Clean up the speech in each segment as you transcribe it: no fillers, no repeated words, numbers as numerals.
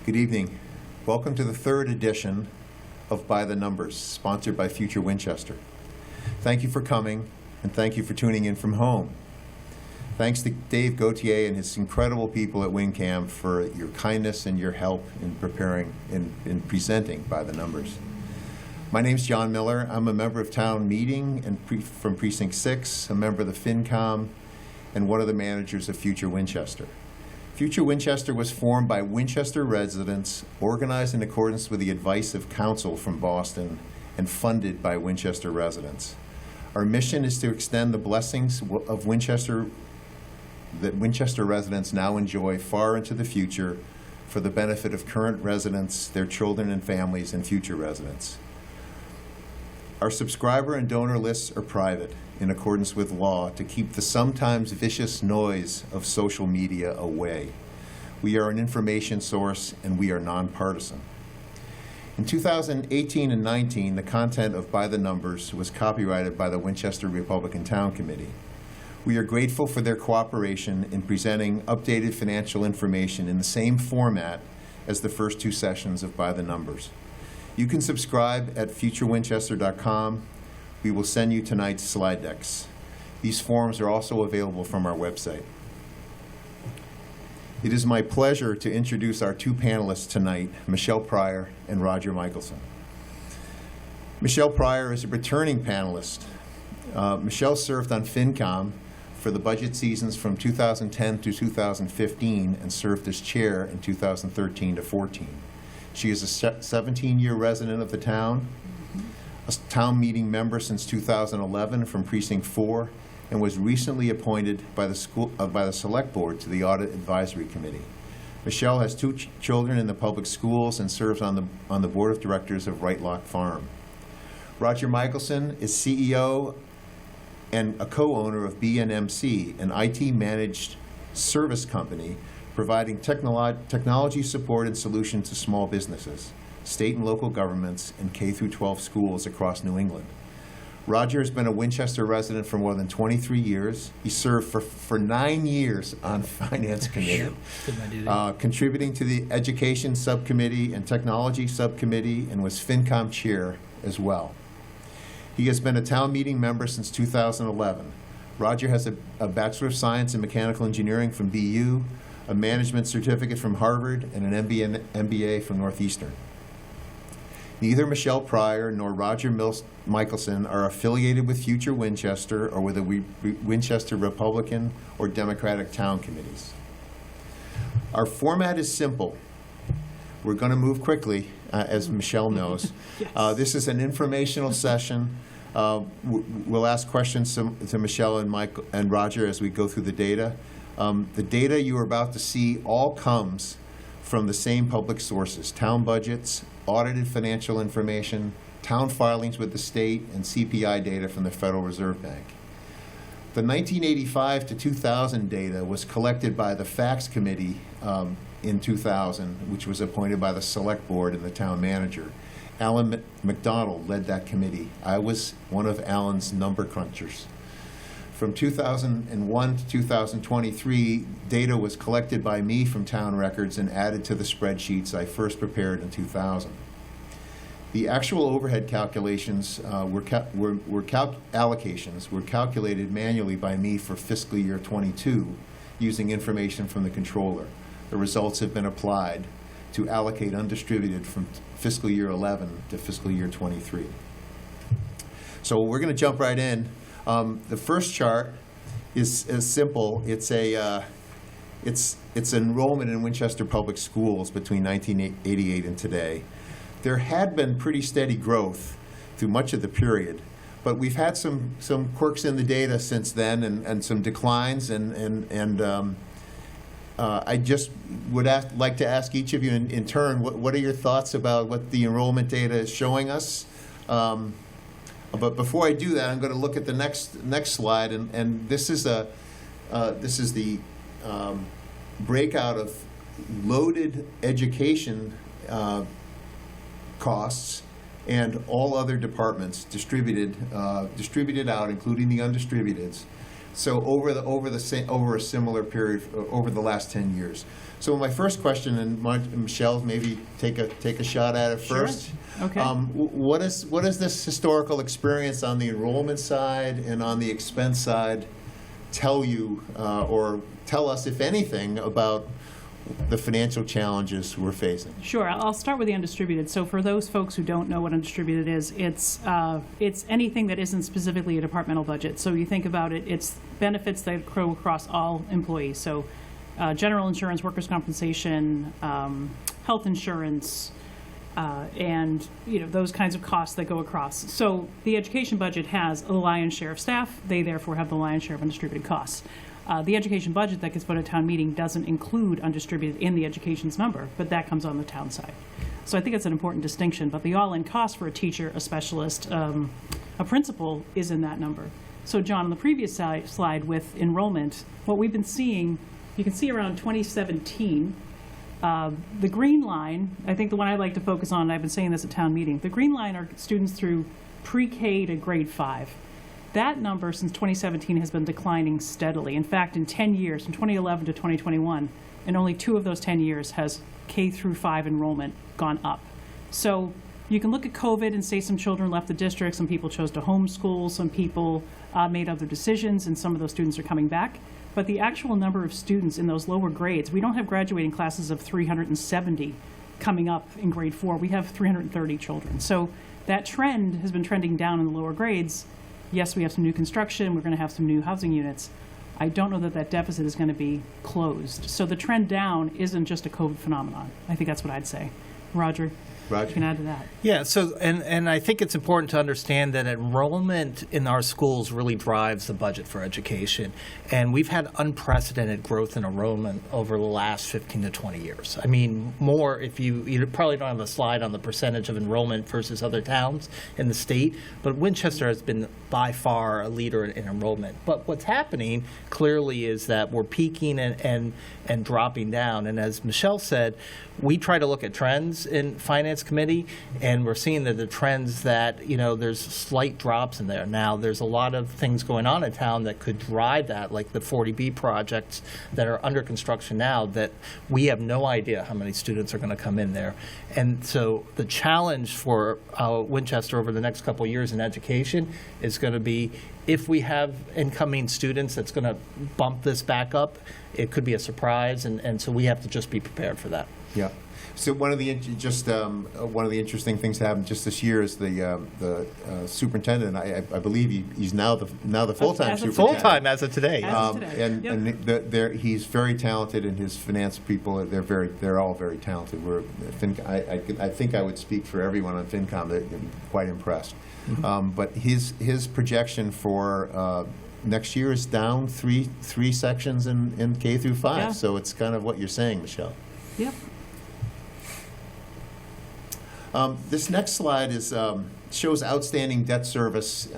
Good evening. Welcome to the third edition of By the Numbers, sponsored by Future Winchester. Thank you for coming, and thank you for tuning in from home. Thanks to Dave Gauthier and his incredible people at WinCam for your kindness and your help in preparing, in presenting By the Numbers. My name's John Miller. I'm a member of Town Meeting and from Precinct 6, a member of the FinCom, and one of the managers of Future Winchester. Future Winchester was formed by Winchester residents, organized in accordance with the advice of counsel from Boston, and funded by Winchester residents. Our mission is to extend the blessings of Winchester that Winchester residents now enjoy far into the future for the benefit of current residents, their children and families, and future residents. Our subscriber and donor lists are private in accordance with law to keep the sometimes vicious noise of social media away. We are an information source and we are nonpartisan. In 2018 and 19, the content of By the Numbers was copyrighted by the Winchester Republican Town Committee. We are grateful for their cooperation in presenting updated financial information in the same format as the first two sessions of By the Numbers. You can subscribe at futurewinchester.com. We will send you tonight's slide decks. These forms are also available from our website. It is my pleasure to introduce our two panelists tonight, Michelle Pryor and Roger Michelson. Michelle Pryor is a returning panelist. Michelle served on FinCom for the budget seasons from 2010 to 2015 and served as chair in 2013 to 14. She is a 17-year resident of the town, a town meeting member since 2011 from Precinct 4, and was recently appointed by the Select Board to the Audit Advisory Committee. Michelle has two children in the public schools and serves on the Board of Directors of Right Lock Farm. Roger Michelson is CEO and a co-owner of B&MC, an IT-managed service company providing technology support and solutions to small businesses, state and local governments, and K-12 schools across New England. Roger has been a Winchester resident for more than 23 years. He served for 9 years on Finance Committee, contributing to the Education Subcommittee and Technology Subcommittee, and was FinCom Chair as well. He has been a town meeting member since 2011. Roger has a Bachelor of Science in Mechanical Engineering from BU, a management certificate from Harvard, and an MBA from Northeastern. Neither Michelle Pryor nor Roger Michelson are affiliated with Future Winchester or with the Winchester Republican or Democratic town committees. Our format is simple. We're going to move quickly, as Michelle knows. Yes. This is an informational session. We'll ask questions to Michelle and Roger as we go through the data. The data you are about to see all comes from the same public sources: town budgets, audited financial information, town filings with the state, and CPI data from the Federal Reserve Bank. The 1985 to 2000 data was collected by the Facts Committee in 2000, which was appointed by the Select Board and the town manager. Alan McDonald led that committee. I was one of Alan's number crunchers. From 2001 to 2023, data was collected by me from town records and added to the spreadsheets I first prepared in 2000. The actual overhead calculations allocations were calculated manually by me for fiscal year 22 using information from the controller. The results have been applied to allocate undistributed from fiscal year 11 to fiscal year 23. So we're going to jump right in. The first chart is simple. It's enrollment in Winchester Public Schools between 1988 and today. There had been pretty steady growth through much of the period, but we've had some quirks in the data since then and some declines, and I just would like to ask each of you in turn, what are your thoughts about what the enrollment data is showing us? But before I do that, I'm going to look at the next slide, and this is the breakout of loaded education costs and all other departments distributed out, including the undistributeds, So over a similar period, over the last 10 years. So my first question, and Michelle, maybe take a shot at it first. Sure. Okay. What is this historical experience on the enrollment side and on the expense side tell you, or tell us, if anything, about the financial challenges we're facing? Sure. I'll start with the undistributed. So for those folks who don't know what undistributed is, it's anything that isn't specifically a departmental budget. So you think about it, it's benefits that accrue across all employees. So general insurance, workers' compensation, health insurance, and those kinds of costs that go across. So the education budget has a lion's share of staff. They therefore have the lion's share of undistributed costs. The education budget that gets voted at town meeting doesn't include undistributed in the education's number, but that comes on the town side. So I think it's an important distinction, but the all-in cost for a teacher, a specialist, a principal is in that number. So John, on the previous slide with enrollment, what we've been seeing, you can see around 2017, the green line, I think the one I like to focus on, and I've been saying this at town meeting, the green line are students through pre-K to grade 5. That number since 2017 has been declining steadily. In fact, in 10 years, from 2011 to 2021, in only 2 of those 10 years has K through 5 enrollment gone up. So you can look at COVID and say some children left the district, some people chose to homeschool, some people made other decisions, and some of those students are coming back. But the actual number of students in those lower grades, we don't have graduating classes of 370 coming up in grade 4. We have 330 children. So that trend has been trending down in the lower grades. Yes, we have some new construction. We're going to have some new housing units. I don't know that that deficit is going to be closed. So the trend down isn't just a COVID phenomenon. I think that's what I'd say. Roger? You can add to that. Yeah, so, and I think it's important to understand that enrollment in our schools really drives the budget for education. And we've had unprecedented growth in enrollment over the last 15 to 20 years. I mean, more if you probably don't have a slide on the percentage of enrollment versus other towns in the state, but Winchester has been by far a leader in enrollment. But what's happening clearly is that we're peaking and dropping down. And as Michelle said, we try to look at trends in Finance Committee, and we're seeing that the trends that, there's slight drops in there. Now, there's a lot of things going on in town that could drive that, like the 40B projects that are under construction now that we have no idea how many students are going to come in there. And so the challenge for Winchester over the next couple of years in education is going to be, if we have incoming students that's going to bump this back up, it could be a surprise, and so we have to just be prepared for that. Yeah. So one of the interesting things that happened just this year is the superintendent. I believe he's now the full-time superintendent. Full-time as of today. And he's very talented, and his finance people they're all very talented. I think I would speak for everyone on FinCom. They're quite impressed. Mm-hmm. But his projection for next year is down three sections in K through 5. Yeah. So it's kind of what you're saying, Michelle. Yep. This next slide shows outstanding debt service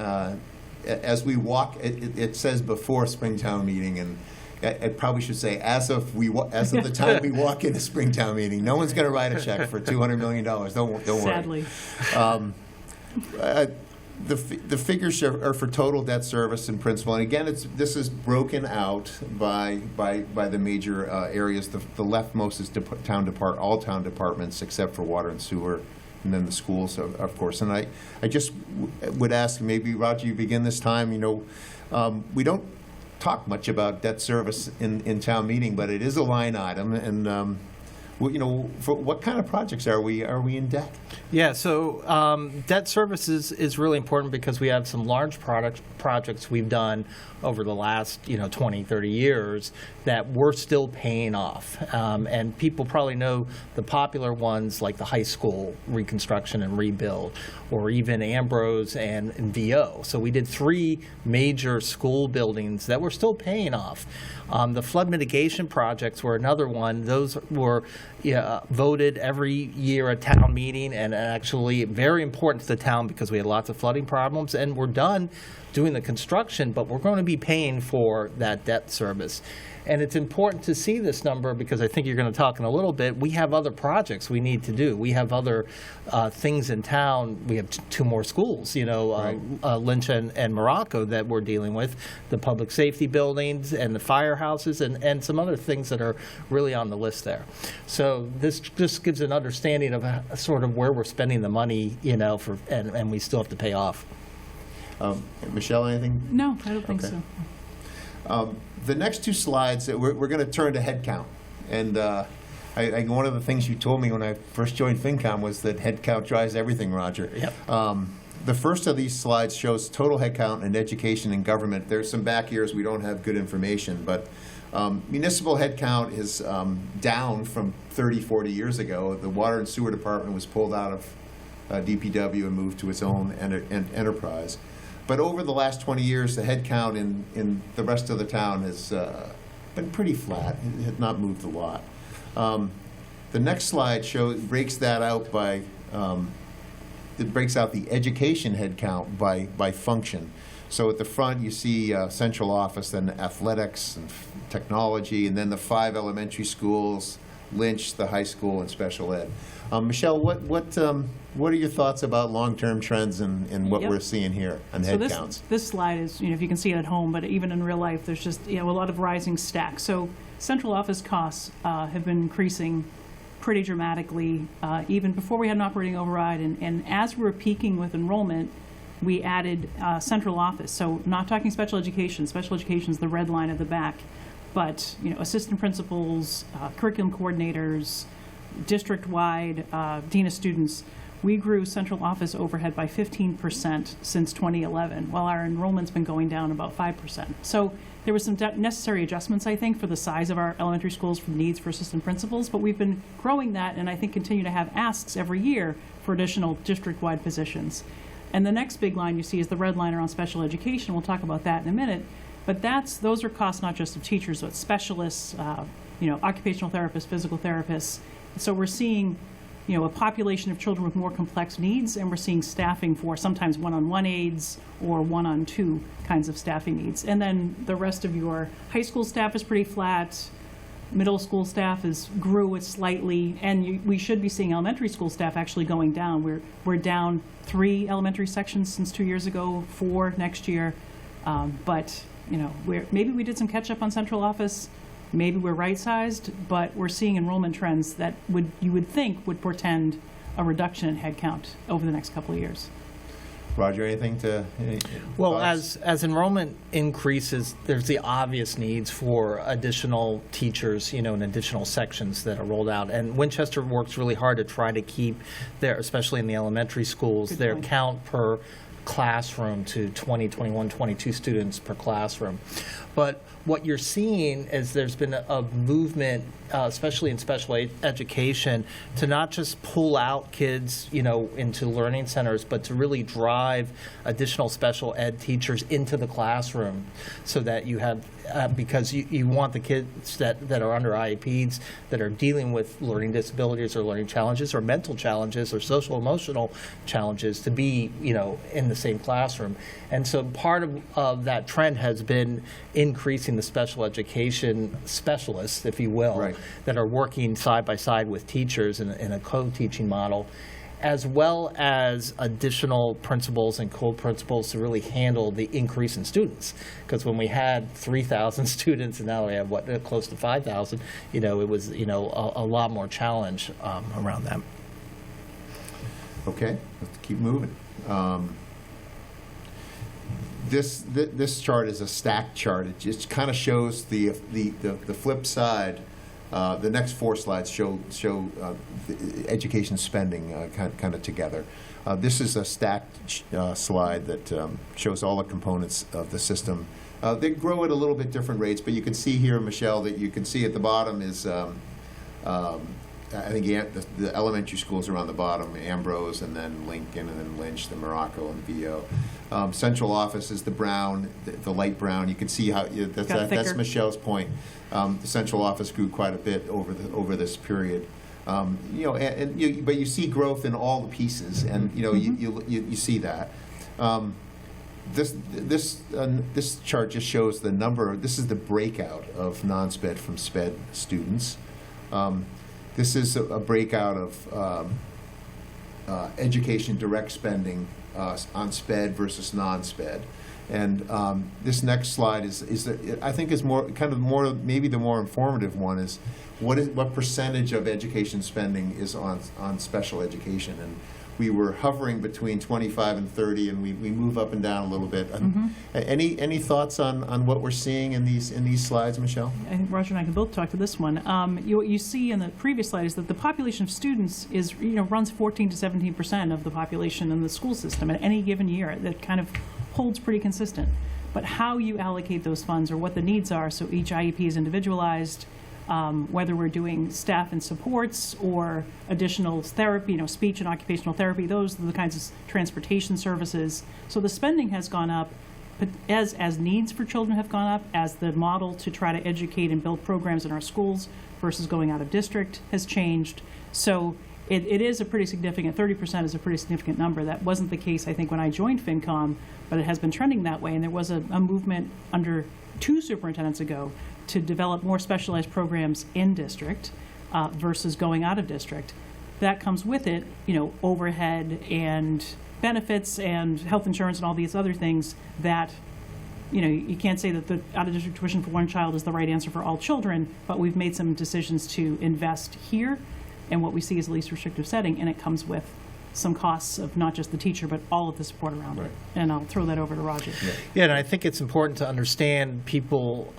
as we walk. It says before Springtown meeting, and it probably should say as of the time we walk into Springtown meeting. No one's going to write a check for $200 million. Don't worry. Sadly. The figures are for total debt service and principal, and again, this is broken out by the major areas. The leftmost is all town departments except for water and sewer, and then the schools, of course. And I just would ask, maybe Roger, you begin this time. We don't talk much about debt service in town meeting, but it is a line item, and for what kind of projects are we in debt? Yeah, so debt services is really important because we have some large projects we've done over the last 20, 30 years that we're still paying off. And people probably know the popular ones like the high school reconstruction and rebuild, or even Ambrose and VO. So we did 3 major school buildings that we're still paying off. The flood mitigation projects were another one. Those were voted every year at town meeting, and actually very important to the town because we had lots of flooding problems, and we're done doing the construction, but we're going to be paying for that debt service. And it's important to see this number because I think you're going to talk in a little bit. We have other projects we need to do. We have other things in town. We have two more schools, Lynch and Morocco that we're dealing with, the public safety buildings and the firehouses and some other things that are really on the list there. So this just gives an understanding of sort of where we're spending the money, and we still have to pay off. Michelle, anything? No, I don't think Okay. so. The next two slides, we're going to turn to headcount. And one of the things you told me when I first joined FinCom was that headcount drives everything, Roger. Yep. The first of these slides shows total headcount in education and government. There's some back years we don't have good information, but municipal headcount is down from 30, 40 years ago. The water and sewer department was pulled out of DPW and moved to its own enterprise. But over the last 20 years, the headcount in the rest of the town has been pretty flat. It had not moved a lot. The next slide breaks that out by, it breaks out the education headcount by function. So at the front, you see central office, then athletics and technology, and then the 5 elementary schools, Lynch, the high school, and special ed. Michelle, what are your thoughts about long-term trends and what Yep. we're seeing here on So headcounts? this slide is, if you can see it at home, but even in real life, there's just, a lot of rising stacks. So central office costs have been increasing pretty dramatically, even before we had an operating override. And as we were peaking with enrollment, we added central office. So not talking special education. Special education is the red line at the back. But, assistant principals, curriculum coordinators, district-wide, dean of students, we grew central office overhead by 15% since 2011, while our enrollment's been going down about 5%. So there were some necessary adjustments, I think, for the size of our elementary schools for needs for assistant principals, but we've been growing that and I think continue to have asks every year for additional district-wide positions. And the next big line you see is the red line around special education. We'll talk about that in a minute. But those are costs not just of teachers, but specialists, occupational therapists, physical therapists. So we're seeing, a population of children with more complex needs, and we're seeing staffing for sometimes one-on-one aides or one-on-two kinds of staffing needs. And then the rest of your high school staff is pretty flat. Middle school staff grew it slightly, and we should be seeing elementary school staff actually going down. We're down 3 elementary sections since 2 years ago, 4 next year, but maybe we did some catch up on central office, maybe we're right-sized, but we're seeing enrollment trends that you would think would portend a reduction in headcount over the next couple of years. Roger, anything to? Well, thoughts? as enrollment increases, there's the obvious needs for additional teachers, and additional sections that are rolled out. And Winchester works really hard to try to keep especially in the elementary schools, Good their point. count per classroom to 20, 21, 22 students per classroom. But what you're seeing is there's been a movement, especially in special education, to not just pull out kids, into learning centers, but to really drive additional special ed teachers into the classroom so that you have, because you want the kids that are under IEPs, that are dealing with learning disabilities or learning challenges or mental challenges or social emotional challenges to be, in the same classroom. And so part of that trend has been increasing the special education specialists, if you will, Right. that are working side by side with teachers in a co-teaching model, as well as additional principals and co-principals to really handle the increase in students. Because when we had 3,000 students and now we have, close to 5,000, it was, a lot more challenge around that. Okay, let's keep moving. This chart is a stacked chart. It just kind of shows the flip side. The next 4 slides show the education spending kind of together. This is a stacked slide that shows all the components of the system. They grow at a little bit different rates, but you can see here, Michelle, that you can see at the bottom is I think the elementary schools are on the bottom, Ambrose, and then Lincoln, and then Lynch, then Morocco, and VO. Central office is the brown, the light brown. You can see how that's Michelle's point. The central office grew quite a bit over this period. But you see growth in all the pieces, and you see that. This chart just shows the number. This is the breakout of non-SPED from SPED students. This is a breakout of education direct spending on SPED versus non-SPED. And this next slide I think is maybe the more informative one is what percentage of education spending is on special education. And we were hovering between 25 and 30, and we move up and down a little bit. Any thoughts on what we're seeing in these slides, Michelle? I think Roger and I can both talk to this one. What you see in the previous slide is that the population of students runs 14 to 17% of the population in the school system at any given year. That kind of holds pretty consistent. But how you allocate those funds or what the needs are, so each IEP is individualized. Whether we're doing staff and supports or additional therapy, speech and occupational therapy, those are the kinds of transportation services. So the spending has gone up, but as needs for children have gone up, as the model to try to educate and build programs in our schools versus going out of district has changed. So it is a pretty significant, 30% is a pretty significant number. That wasn't the case, I think, when I joined FinCom, but it has been trending that way. And there was a movement under 2 superintendents ago to develop more specialized programs in district versus going out of district. That comes with it, overhead and benefits and health insurance and all these other things that, you can't say that the out-of-district tuition for one child is the right answer for all children, but we've made some decisions to invest here in what we see as the least restrictive setting, and it comes with some costs of not just the teacher, but all of the support around it. And I'll throw that over to Roger. Yeah, and I think it's important to understand people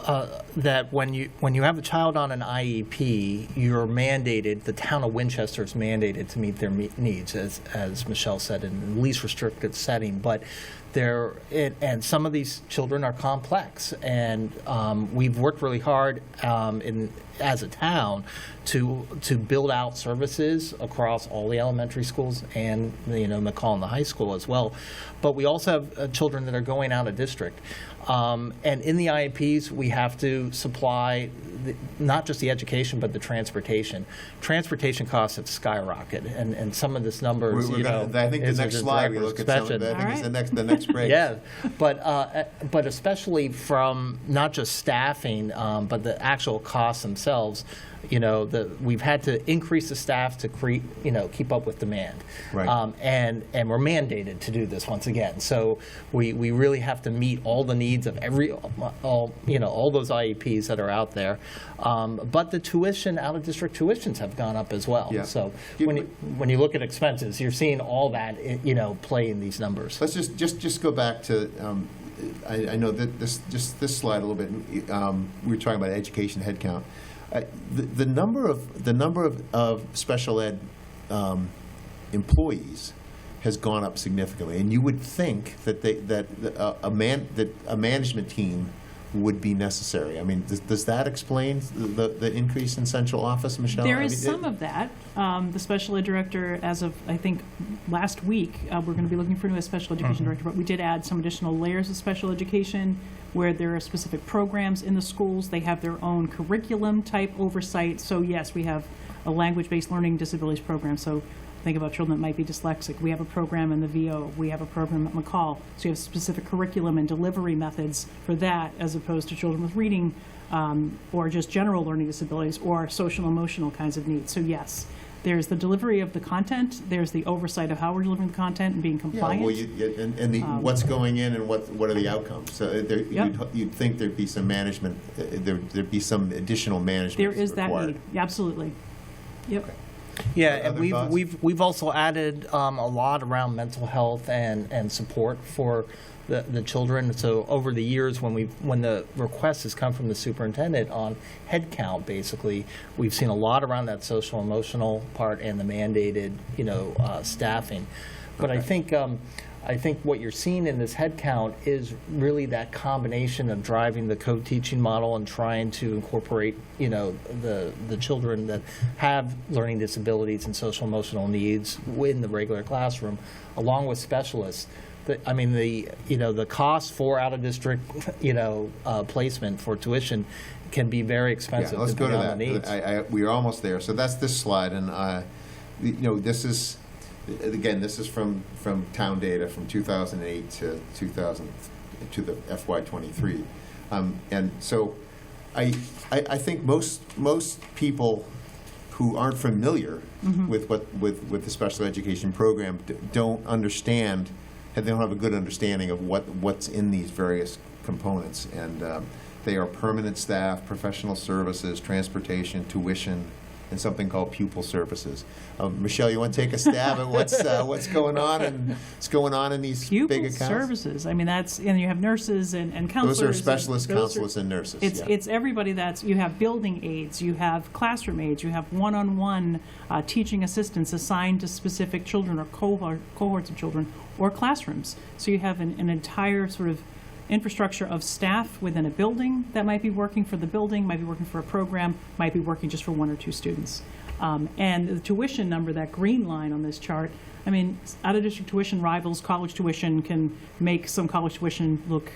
that when you have a child on an IEP, you're mandated, the town of Winchester is mandated to meet their needs, as Michelle said, in the least restrictive setting. But and some of these children are complex, and we've worked really hard as a town to build out services across all the elementary schools and McCall and the high school as well. But we also have children that are going out of district. And in the IEPs, we have to supply not just the education, but the transportation. Transportation costs have skyrocketed, and some of this numbers, I think the next slide we look at some of that. I think it's the next break. Yeah, but especially from not just staffing, but the actual costs themselves. We've had to increase the staff to keep up with demand, right. And we're mandated to do this once again. So we really have to meet all the needs of all those IEPs that are out there. But the tuition, out of district tuitions have gone up as well. Yeah. So when you look at expenses, you're seeing all that play in these numbers. Let's just go back to. I know that this slide a little bit. We were talking about education headcount. The number of special ed employees has gone up significantly, and you would think that a management team would be necessary. I mean, does that explain the increase in central office, Michelle? There is some of that. The special ed director, as of I think last week, we're going to be looking for a new special education director, but we did add some additional layers of special education where there are specific programs in the schools. They have their own curriculum type oversight. So yes, we have a language-based learning disabilities program. So think about children that might be dyslexic. We have a program in the VO. We have a program at McCall. So you have specific curriculum and delivery methods for that, as opposed to children with reading or just general learning disabilities or social emotional kinds of needs. So yes, there's the delivery of the content. There's the oversight of how we're delivering the content and being compliant. Yeah, well, what's going in and what are the outcomes? So you'd think there'd be some management. There'd be some additional management. There is required. that need. Absolutely. Yep. Okay. Yeah, and we've also added a lot around mental health and support for the children. So over the years, when the request has come from the superintendent on headcount, basically, we've seen a lot around that social emotional part and the mandated staffing. But I think I think what you're seeing in this headcount is really that combination of driving the co-teaching model and trying to incorporate, the children that have learning disabilities and social emotional needs in the regular classroom, along with specialists. The cost for out-of-district, placement for tuition can be very expensive. Yeah, let's go to depending on the that. needs. We are almost there. So that's this slide, and this is, again, this is from town data from 2008 to the FY2023, and so I think most people who aren't familiar with the special education program don't understand. They don't have a good understanding of what's in these various components, and they are permanent staff, professional services, transportation, tuition, and something called pupil services. Michelle, you want to take a stab at what's going on in these Pupil big accounts? services. And you have nurses and counselors. Those are specialists, counselors, and nurses. It's everybody you have building aides, you have classroom aides, you have one-on-one teaching assistants assigned to specific children or cohorts of children or classrooms. So you have an entire sort of infrastructure of staff within a building that might be working for the building, might be working for a program, might be working just for one or two students. And the tuition number, that green line on this chart, out-of-district tuition rivals college tuition, can make some college tuition look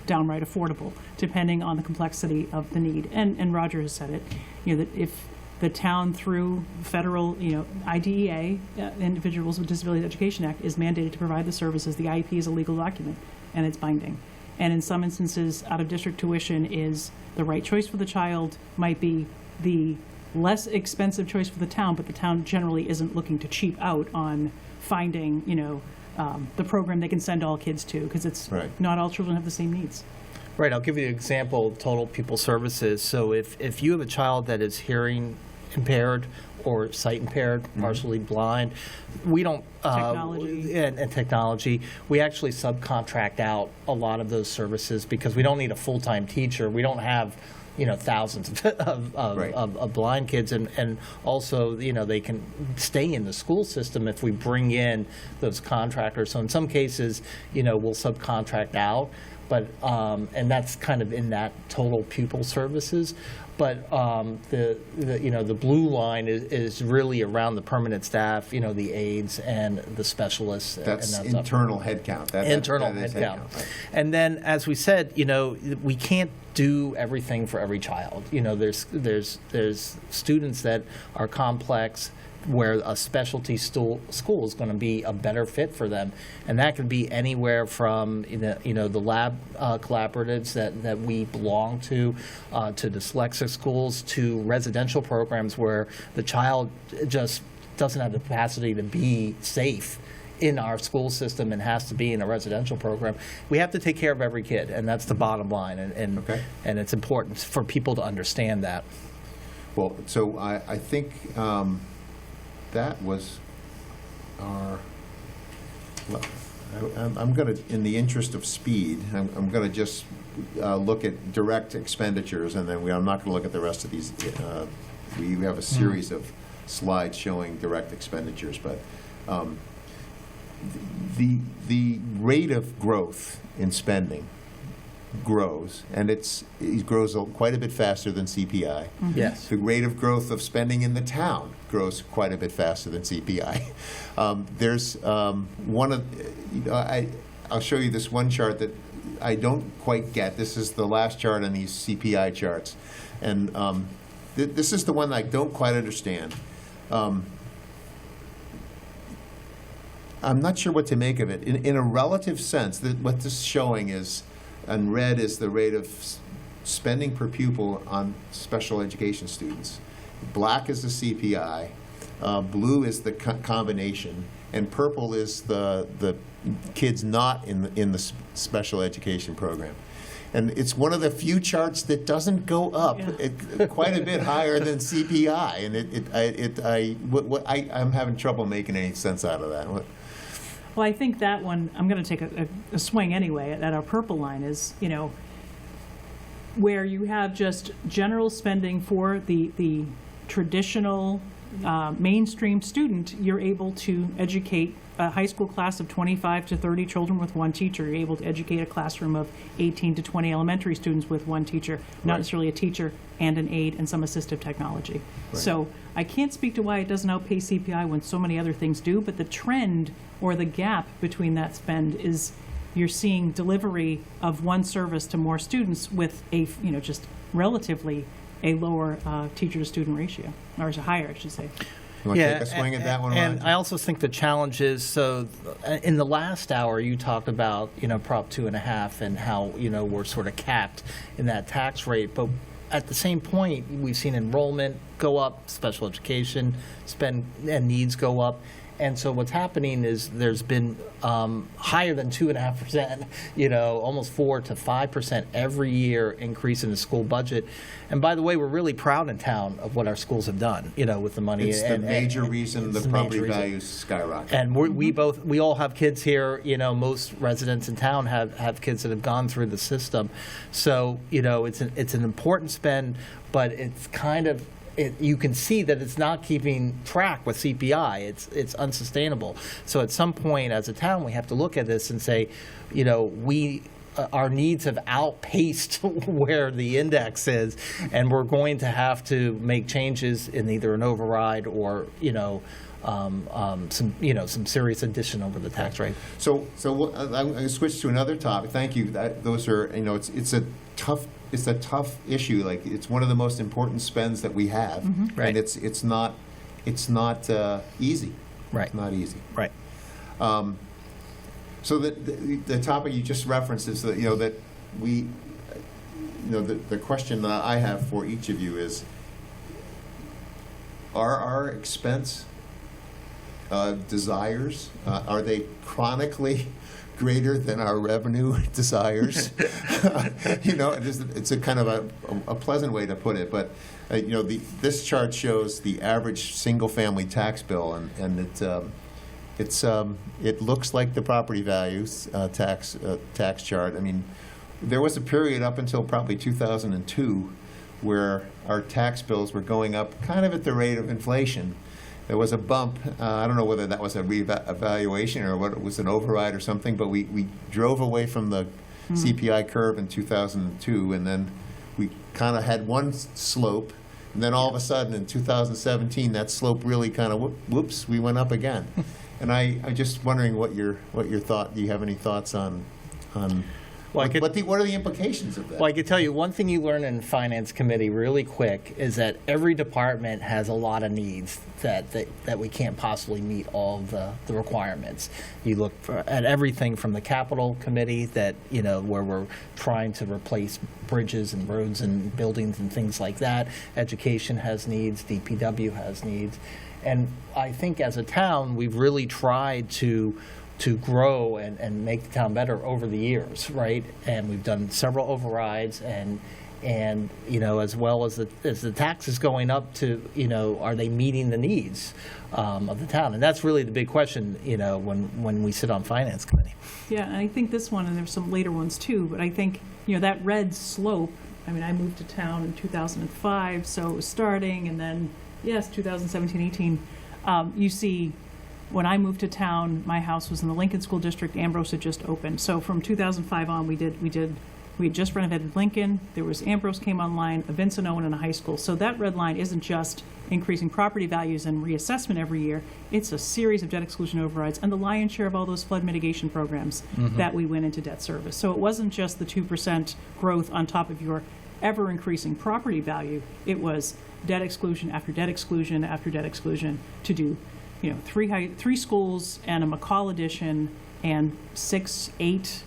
downright affordable, depending on the complexity of the need. And Roger has said it, that if the town, through federal, IDEA, Individuals with Disabilities Education Act, is mandated to provide the services, the IEP is a legal document, and it's binding. And in some instances, out-of-district tuition is the right choice for the child, might be the less expensive choice for the town, but the town generally isn't looking to cheap out on finding, the program they can send all kids to, because it's not all children have the same needs. Right. I'll give you an example of total pupil services. So if you have a child that is hearing impaired or sight impaired, partially blind, we don't Technology. And technology. We actually subcontract out a lot of those services because we don't need a full-time teacher. We don't have thousands of blind kids, and also they can stay in the school system if we bring in those contractors. So in some cases, we'll subcontract out. But and that's kind of in that total pupil services. But the blue line is really around the permanent staff, the aides and the specialists. That's and internal headcount. Internal headcount. Right. And then, as we said, we can't do everything for every child. There's students that are complex, where a specialty school is going to be a better fit for them, and that could be anywhere from the lab collaboratives that we belong to dyslexic schools, to residential programs where the child just doesn't have the capacity to be safe in our school system and has to be in a residential program. We have to take care of every kid, and that's the bottom line, and it's important for people to understand that. Well, so I think that was our. Well, I'm going to, in the interest of speed, I'm going to just look at direct expenditures, and then I'm not going to look at the rest of these. We have a series of slides showing direct expenditures, but the rate of growth in spending grows, and it grows quite a bit faster than CPI. Yes. The rate of growth of spending in the town grows quite a bit faster than CPI. There's one of, I'll show you this one chart that I don't quite get. This is the last chart on these CPI charts, and this is the one I don't quite understand. I'm not sure what to make of it. In a relative sense, what this is showing is, and red is the rate of spending per pupil on special education students. Black is the CPI, blue is the combination, and purple is the kids not in the special education program. And it's one of the few charts that doesn't go up quite a bit higher than CPI, and I'm having trouble making any sense out of that. Well, I think that one, I'm going to take a swing anyway at our purple line, is, where you have just general spending for the traditional mainstream student, you're able to educate a high school class of 25 to 30 children with one teacher. You're able to educate a classroom of 18 to 20 elementary students with one teacher, not Right. necessarily a teacher and an aide and some assistive technology. Right. So I can't speak to why it doesn't outpace CPI when so many other things do, but the trend or the gap between that spend is you're seeing delivery of one service to more students with a, just relatively a lower teacher-to-student ratio, or a higher, I should say. You want to take a swing at that one, And Ron? I also think the challenge is, so in the last hour, you talked about, Prop 2.5 and how, we're sort of capped in that tax rate. But at the same point, we've seen enrollment go up, special education spend and needs go up. And so what's happening is there's been higher than 2.5%, almost 4 to 5% every year increase in the school budget. And by the way, we're really proud in town of what our schools have done, with the money. It's the major reason it's the property major reason. values skyrocket. And we all have kids here, most residents in town have kids that have gone through the system. So, it's an important spend, but it's kind of, you can see that it's not keeping track with CPI. It's unsustainable. So at some point, as a town, we have to look at this and say, our needs have outpaced where the index is, and we're going to have to make changes in either an override or some serious addition over the tax rate. So I'm going to switch to another topic. Thank you. Those are, it's a tough issue. Like, it's one of the most important spends that we have, Right. and it's not easy. Right. It's not easy. Right. So the topic you just referenced is that that we, the question that I have for each of you is, are our expense desires, are they chronically greater than our revenue desires? It's a kind of a pleasant way to put it, but this chart shows the average single-family tax bill, and it looks like the property values tax chart. I mean, there was a period up until probably 2002 where our tax bills were going up kind of at the rate of inflation. There was a bump. I don't know whether that was a reevaluation or what, it was an override or something, but we drove away from the CPI curve in 2002, and then we kind of had one slope, and then all of a sudden in 2017 that slope really kind of whoops, we went up again. And I'm just wondering what your thought. Do you have any thoughts on Well, what are the implications of that? Well, I can tell you one thing you learn in Finance Committee really quick is that every department has a lot of needs that we can't possibly meet all of the requirements. You look at everything from the Capital Committee that, where we're trying to replace bridges and roads and buildings and things like that. Education has needs, DPW has needs. And I think as a town, we've really tried to grow and make the town better over the years, right? And we've done several overrides, and as well as the taxes going up to, are they meeting the needs of the town? And that's really the big question, when we sit on Finance Committee. Yeah, and I think this one, and there's some later ones too, but I think, that red slope, I mean, I moved to town in 2005, so it was starting, and then, yes, 2017, 18, you see, when I moved to town, my house was in the Lincoln School District. Ambrose had just opened. So from 2005 on, we had just renovated Lincoln. There was Ambrose came online, a Vincent Owen, and a high school. So that red line isn't just increasing property values and reassessment every year. It's a series of debt exclusion overrides and the lion's share of all those flood mitigation programs that we went into debt service. So it wasn't just the 2% growth on top of your ever increasing property value. It was debt exclusion after debt exclusion after debt exclusion to do, three schools and a McCall addition and 6-8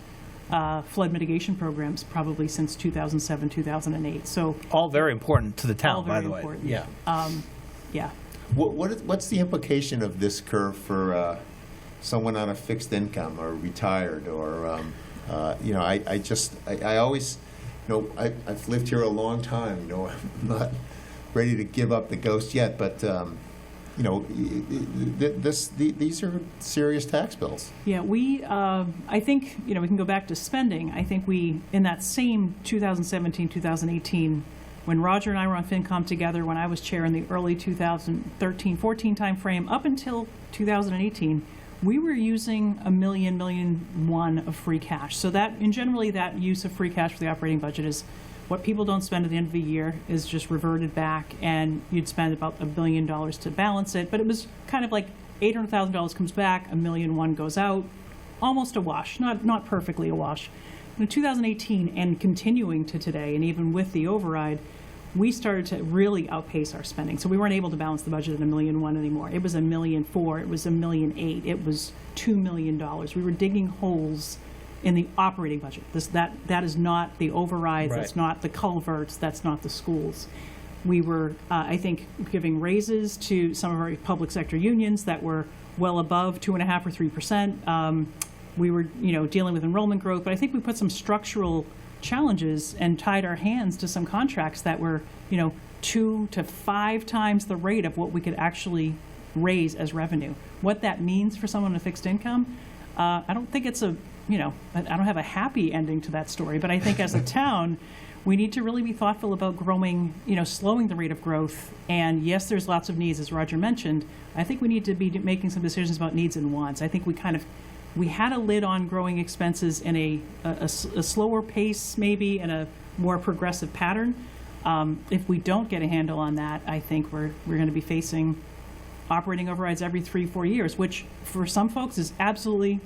flood mitigation programs probably since 2007, 2008. So All very important to the all town, by very the way. important. Yeah. Yeah. What's the implication of this curve for someone on a fixed income or retired or I always, I've lived here a long time. I'm not ready to give up the ghost yet, but these are serious tax bills. Yeah, I think, we can go back to spending. I think we, in that same 2017, 2018 when Roger and I were on FinCom together, when I was chair in the early 2013-14 timeframe, up until 2018, we were using $1 million of free cash. So that, and generally that use of free cash for the operating budget is what people don't spend at the end of the year is just reverted back, and you'd spend about $1 billion to balance it. But it was kind of like $800,000 comes back, $1.1 million goes out, almost a wash, not perfectly a wash. In 2018 and continuing to today, and even with the override, we started to really outpace our spending. So we weren't able to balance the budget at $1.1 million anymore. It was $1.4 million, it was $1.8 million, it was $2 million. We were digging holes in the operating budget. That is not the overrides, Right. That's not the culverts, that's not the schools. We were, I think, giving raises to some of our public sector unions that were well above 2.5% or 3%. We were, dealing with enrollment growth, but I think we put some structural challenges and tied our hands to some contracts that were, 2 to 5 times the rate of what we could actually raise as revenue. What that means for someone with fixed income, I don't think it's I don't have a happy ending to that story, but I think as a town, we need to really be thoughtful about growing, slowing the rate of growth. And yes, there's lots of needs, as Roger mentioned. I think we need to be making some decisions about needs and wants. I think we had a lid on growing expenses in a slower pace, maybe, and a more progressive pattern. If we don't get a handle on that, I think we're going to be facing operating overrides every 3-4 years, which for some folks is absolutely,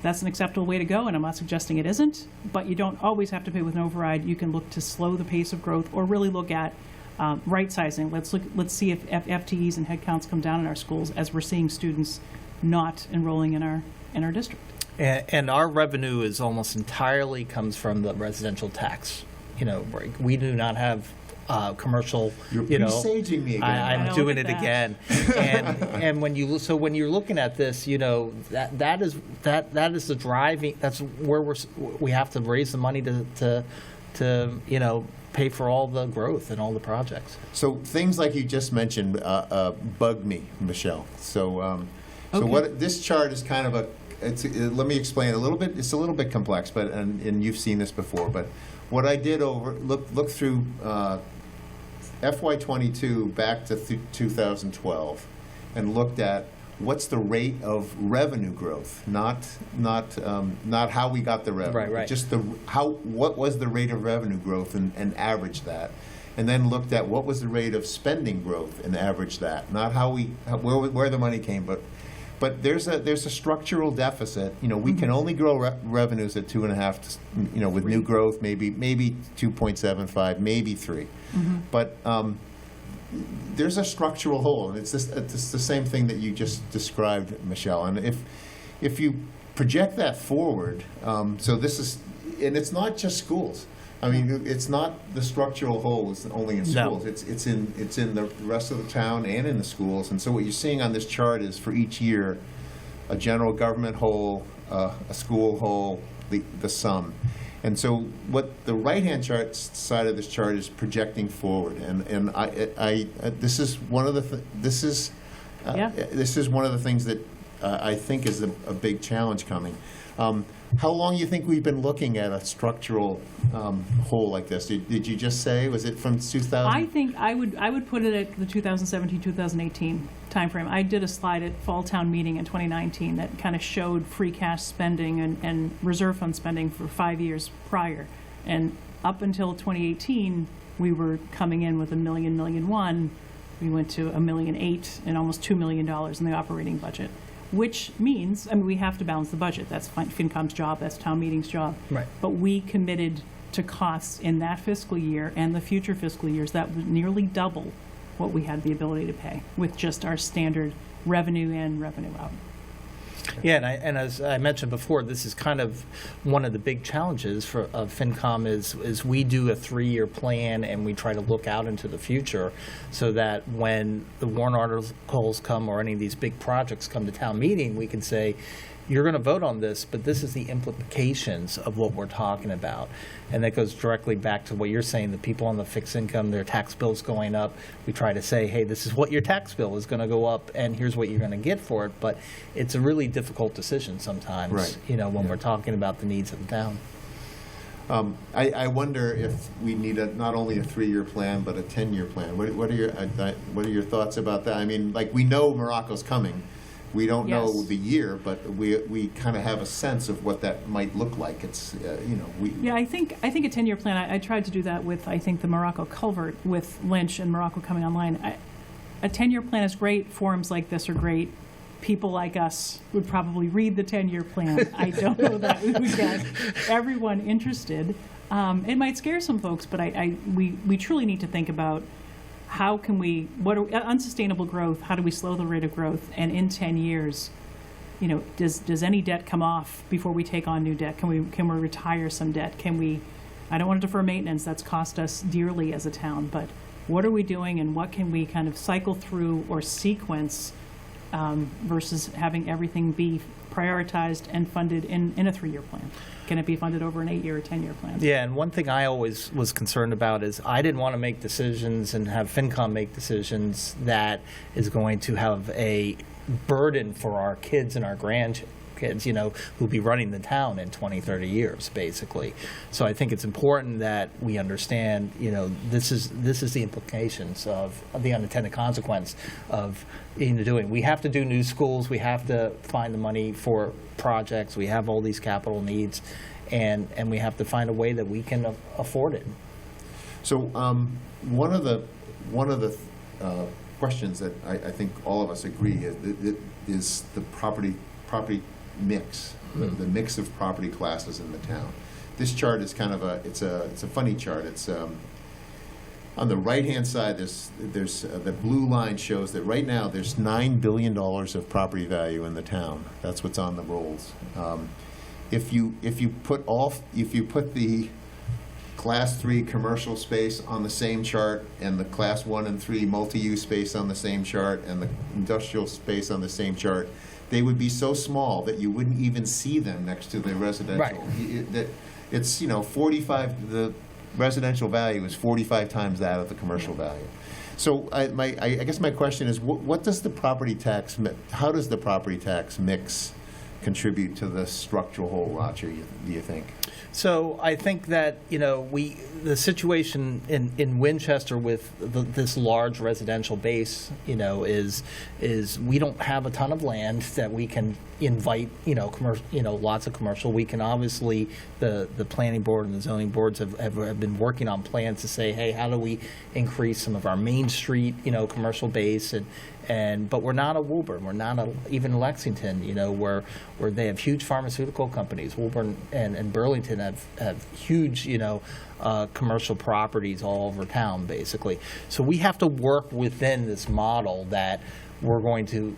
that's an acceptable way to go, and I'm not suggesting it isn't, but you don't always have to pay with an override. You can look to slow the pace of growth or really look at right sizing. Let's see if FTEs and headcounts come down in our schools as we're seeing students not enrolling in our district. And our revenue is almost entirely comes from the residential tax, break. We do not have commercial, You're presaging me again. I'm doing it again. And when you're looking at this, that is the driving. That's where we have to raise the money to pay for all the growth and all the projects. So things like you just mentioned bug me, Michelle. So Okay. what this chart is kind of let me explain a little bit. It's a little bit complex, but and you've seen this before. But what I did look through FY22 back to 2012, and looked at what's the rate of revenue growth, not how we got the revenue, Right. just what was the rate of revenue growth, and averaged that. And then looked at what was the rate of spending growth and averaged that, not where the money came, but there's a structural deficit. We can only grow revenues at 2.5. With new growth, maybe 2.75, maybe 3. Mm-hmm. But there's a structural hole, and it's the same thing that you just described, Michelle. And if you project that forward, so this is, and it's not just schools. I mean, it's not the structural hole is only in schools. No. It's in the rest of the town and in the schools. And so what you're seeing on this chart is for each year, a general government hole, a school hole, the sum. And so what the right-hand side of this chart is projecting forward. And this is one of the this is one of the things that I think is a big challenge coming. How long do you think we've been looking at a structural hole like this? Did you just say, was it from 2000? I think I would put it at the 2017-2018 timeframe. I did a slide at Fall Town Meeting in 2019 that kind of showed free cash spending and reserve fund spending for 5 years prior. And up until 2018, we were coming in with $1 million, $1.1 million. We went to $1.8 million and almost $2 million in the operating budget. Which means, we have to balance the budget. That's FinCom's job, that's town meeting's job. Right. But we committed to costs in that fiscal year and the future fiscal years that would nearly double what we had the ability to pay with just our standard revenue in, revenue out. Yeah, and as I mentioned before, this is kind of one of the big challenges of FinCom is we do a 3-year plan and we try to look out into the future so that when the warrant articles come or any of these big projects come to town meeting, we can say, you're going to vote on this, but this is the implications of what we're talking about. And that goes directly back to what you're saying, the people on the fixed income, their tax bill's going up. We try to say, hey, this is what your tax bill is going to go up, and here's what you're going to get for it. But it's a really difficult decision sometimes, Right. when we're talking about the needs of the town. I wonder if we need not only a 3-year plan, but a 10-year plan. What are your thoughts about that? I mean, like, we know Morocco's coming. We don't know Yes. the year, but we kind of have a sense of what that might look like. It's, Yeah, I think a 10-year plan, I tried to do that with, I think, the Morocco culvert with Lynch and Morocco coming online. A 10-year plan is great. Forums like this are great. People like us would probably read the 10-year plan. I don't know that we would get everyone interested. It might scare some folks, but we truly need to think about how can we, unsustainable growth, how do we slow the rate of growth? And in 10 years, does any debt come off before we take on new debt? Can we retire some debt? I don't want to defer maintenance, that's cost us dearly as a town, but what are we doing and what can we kind of cycle through or sequence versus having everything be prioritized and funded in a 3-year plan? Can it be funded over an 8-year or 10-year plan? Yeah, and one thing I always was concerned about is I didn't want to make decisions and have FinCom make decisions that is going to have a burden for our kids and our grandkids, who'll be running the town in 20, 30 years, basically. So I think it's important that we understand, this is the implications of the unintended consequence of doing. We have to do new schools. We have to find the money for projects. We have all these capital needs, and we have to find a way that we can afford it. So one of the questions that I think all of us agree is the property mix, the mix of property classes in the town. This chart is kind of it's a funny chart. It's on the right-hand side, there's the blue line shows that right now there's $9 billion of property value in the town. That's what's on the rolls. If you put the Class 3 commercial space on the same chart and the Class 1 and 3 multi-use space on the same chart and the industrial space on the same chart, they would be so small that you wouldn't even see them next to the residential. Right. It's 45. The residential value is 45 times that of the commercial value. So I guess my question is, what does the property tax? How does the property tax mix contribute to the structural whole, Roger? Do you think? So I think that the situation in Winchester with this large residential base, is we don't have a ton of land that we can invite, lots of commercial. We can obviously the planning board and the zoning boards have been working on plans to say, hey, how do we increase some of our Main Street, commercial base but we're not a Woburn, we're not even Lexington, where they have huge pharmaceutical companies. Woburn and Burlington have huge, commercial properties all over town, basically. So we have to work within this model that we're going to,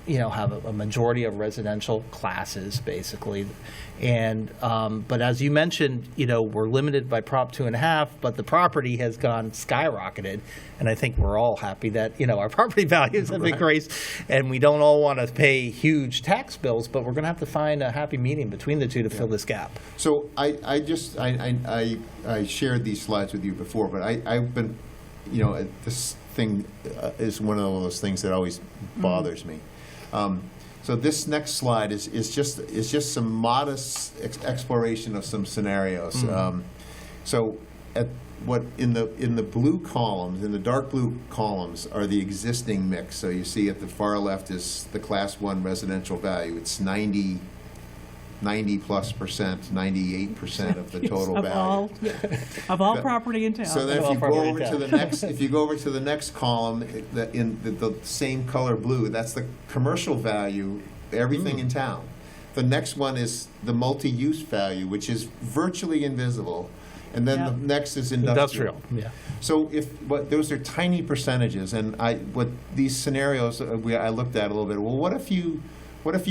have a majority of residential classes, basically. And but as you mentioned, we're limited by Prop 2.5, but the property has gone skyrocketed, and I think we're all happy that our property values have increased, and we don't all want to pay huge tax bills, but we're going to have to find a happy medium between the two to fill this gap. So I shared these slides with you before, but I've been, this thing is one of those things that always bothers me. So this next slide is just some modest exploration of some scenarios. So in the blue columns, in the dark blue columns, are the existing mix. So you see at the far left is the Class 1 residential value. It's 90 plus percent, 98% of the total value. Of all property in town. So then if you go over to the next column, in the same color blue, that's the commercial value, everything in town. The next one is the multi-use value, which is virtually invisible. And then the next is industrial. Yeah. So those are tiny percentages, and what these scenarios I looked at a little bit. Well, what if you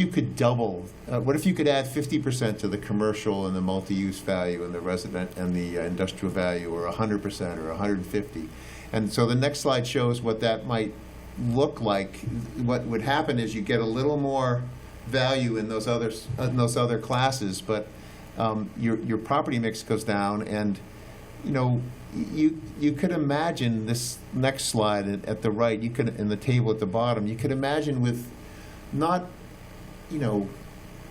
could double? What if you could add 50% to the commercial and the multi-use value and the resident and the industrial value, or 100% or 150? And so the next slide shows what that might look like. What would happen is you get a little more value in those other classes, but your property mix goes down, and you could imagine this next slide at the right. In the table at the bottom, you could imagine with not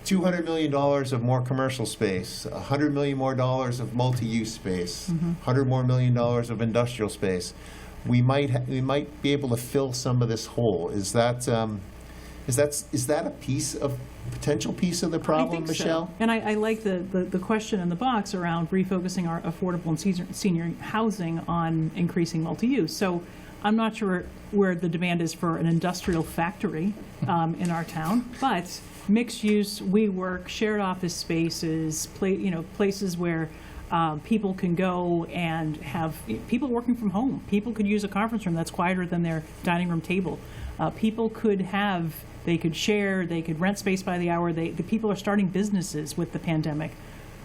$200 million of more commercial space, $100 million more of multi-use space, $100 more million of industrial space. We might be able to fill some of this hole. Is that a potential piece of the problem, I think Michelle? So. And I like the question in the box around refocusing our affordable and senior housing on increasing multi-use. So I'm not sure where the demand is for an industrial factory in our town, but mixed use, WeWork, shared office spaces, places where people can go and have people working from home. People could use a conference room that's quieter than their dining room table. People they could share, they could rent space by the hour. The people are starting businesses with the pandemic.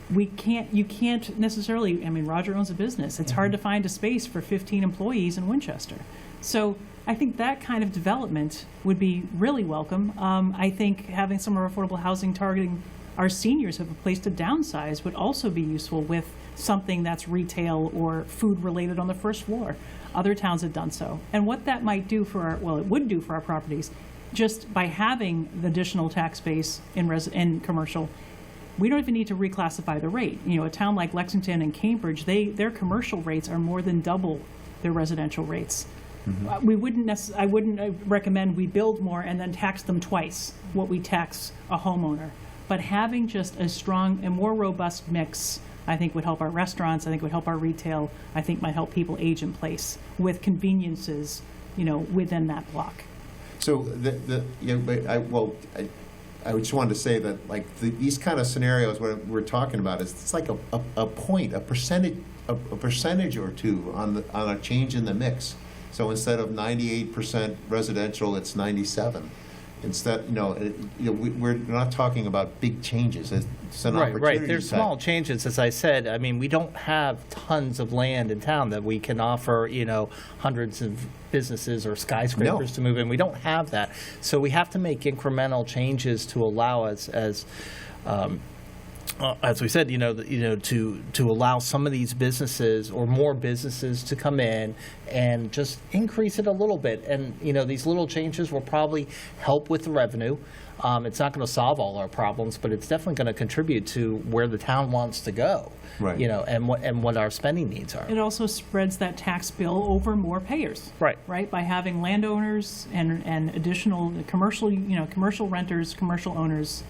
You can't necessarily, Roger owns a business. It's hard to find a space for 15 employees in Winchester. So I think that kind of development would be really welcome. I think having some of our affordable housing targeting our seniors have a place to downsize would also be useful with something that's retail or food related on the first floor. Other towns have done so. And what that might do it would do for our properties, just by having the additional tax base in commercial, we don't even need to reclassify the rate. A town like Lexington and Cambridge, their commercial rates are more than double their residential rates. Mm-hmm. I wouldn't recommend we build more and then tax them twice what we tax a homeowner. But having just a strong and more robust mix, I think would help our restaurants, I think would help our retail, I think might help people age in place with conveniences, within that block. So I just wanted to say that these kind of scenarios we're talking about it's like a percentage or two on a change in the mix. So instead of 98% residential, it's 97%. Instead, we're not talking about big changes. It's an opportunity. Right. There's small changes, as I said. We don't have tons of land in town that we can offer, hundreds of businesses or skyscrapers to move in. We don't have that. So we have to make incremental changes to allow us, as we said, to allow some of these businesses or more businesses to come in and just increase it a little bit. And, these little changes will probably help with the revenue. It's not going to solve all our problems, but it's definitely going to contribute to where the town wants to go, right. And what our spending needs are. It also spreads that tax bill over more payers. Right, by having landowners and additional commercial, commercial renters, commercial owners,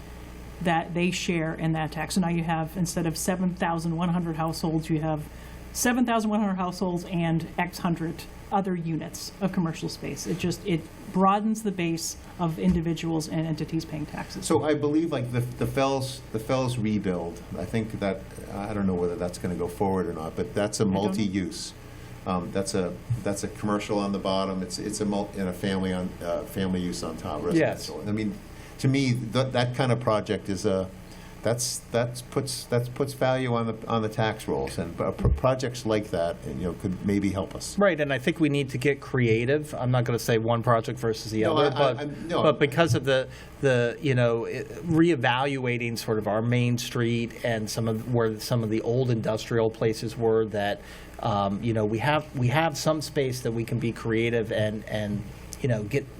that they share in that tax. So now you have, instead of 7,100 households, you have 7,100 households and X hundred other units of commercial space. It broadens the base of individuals and entities paying taxes. So I believe the Fells rebuild, I think that, I don't know whether that's going to go forward or not, but that's a multi-use. That's a commercial on the bottom. It's a family use on top, residential. Yes. To me, that kind of project is that puts value on the tax rolls, and projects like that, could maybe help us. Right, and I think we need to get creative. I'm not going to say one project versus the other, but because of the reevaluating sort of our Main Street and where some of the old industrial places were, that we have some space that we can be creative and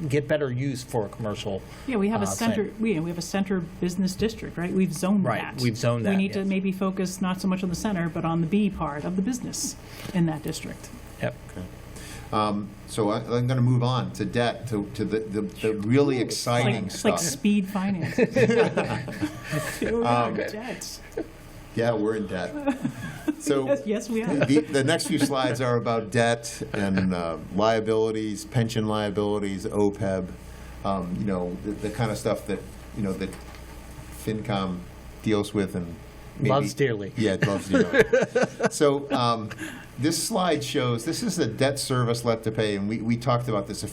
get better use for a commercial. Yeah, we have a center. We have a center business district, right? We've zoned that. Right, we've zoned that. We need to maybe focus not so much on the center, but on the B part of the business in that district. Yep. Okay. So I'm going to move on to debt, to the really exciting It's stuff. like speed finance. Debts. Yeah, we're in debt. So yes, we are. The next few slides are about debt and liabilities, pension liabilities, OPEB, the kind of stuff that that FinCom deals with and loves dearly. Yeah, it loves dearly. So this slide shows, this is the debt service left to pay, and we talked about this a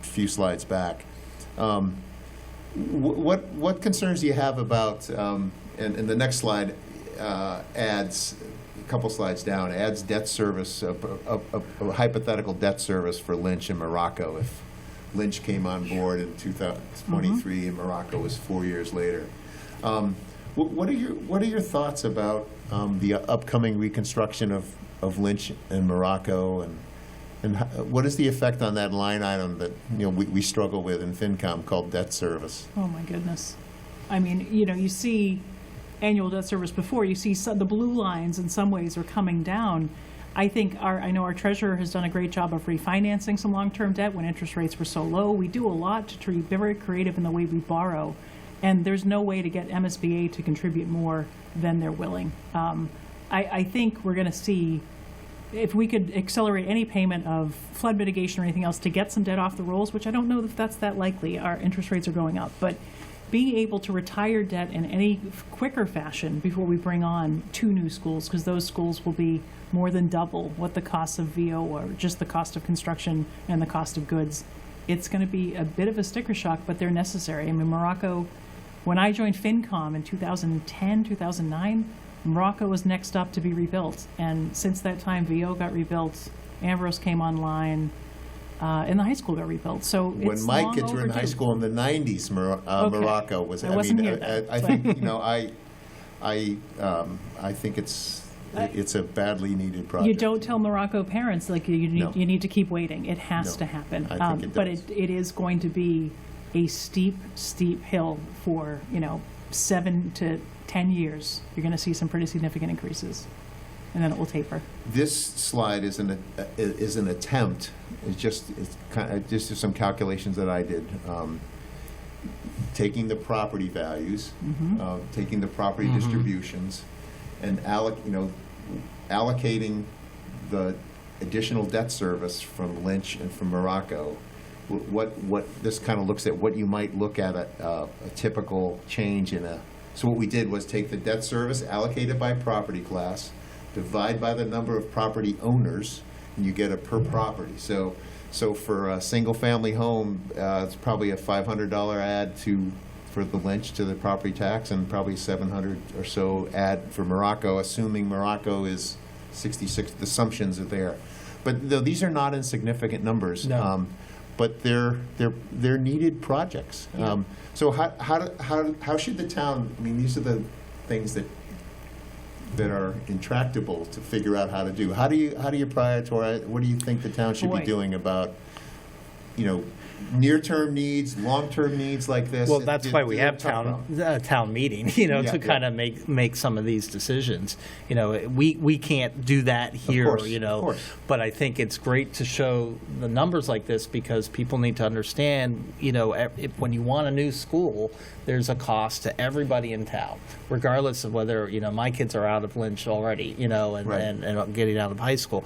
few slides back. What concerns do you have about, and the next slide adds, a couple slides down, adds debt service, a hypothetical debt service for Lynch and Morocco if Lynch came on board in 2023 and Morocco was 4 years later. What are your thoughts about the upcoming reconstruction of Lynch and Morocco, and what is the effect on that line item that we struggle with in FinCom called debt service? Oh my goodness. I mean, you see annual debt service before, you see the blue lines in some ways are coming down. I know our treasurer has done a great job of refinancing some long-term debt when interest rates were so low. We do a lot to be very creative in the way we borrow, and there's no way to get MSBA to contribute more than they're willing. I think we're going to see, if we could accelerate any payment of flood mitigation or anything else to get some debt off the rolls, which I don't know if that's that likely. Our interest rates are going up, but being able to retire debt in any quicker fashion before we bring on 2 new schools, because those schools will be more than double what the cost of VO or just the cost of construction and the cost of goods. It's going to be a bit of a sticker shock, but they're necessary. I mean, Morocco, when I joined FinCom in 2010, 2009, Morocco was next up to be rebuilt. And since that time, VO got rebuilt, Ambrose came online, and the high school got rebuilt. So When it's my long kids were in high overdue. school in the 90s, Morocco was. I wasn't here then, I so- think I think it's a badly needed project. You don't tell Morocco parents, like, you No. need to keep waiting. It has No, to happen. I think it But does. it is going to be a steep hill for, 7 to 10 years. You're going to see some pretty significant increases, and then it will taper. This slide is an attempt. It's kind of just some calculations that I did, taking the property values, taking the property distributions, and allocating the additional debt service from Lynch and from Morocco. What this kind of looks at what you might look at a typical change in a. So what we did was take the debt service, allocate it by property class, divide by the number of property owners, and you get a per property. So for a single-family home, it's probably a $500 add for the Lynch to the property tax, and probably $700 or so add for Morocco, assuming Morocco is 66. The assumptions are there, but these are not insignificant numbers. No. But they're needed projects. Yeah. So how should the town? I mean, these are the things that are intractable to figure out how to do. How do you prioritize? What do you think the town should Boy. be doing about, near-term needs, long-term needs like this? Well, that's why we have Tough problem. town meeting, Yeah, to kind of make some of these decisions. We can't do that here, course, of course. But I think it's great to show the numbers like this because people need to understand, when you want a new school, there's a cost to everybody in town, regardless of whether, my kids are out of Lynch already, Right. and getting out of high school,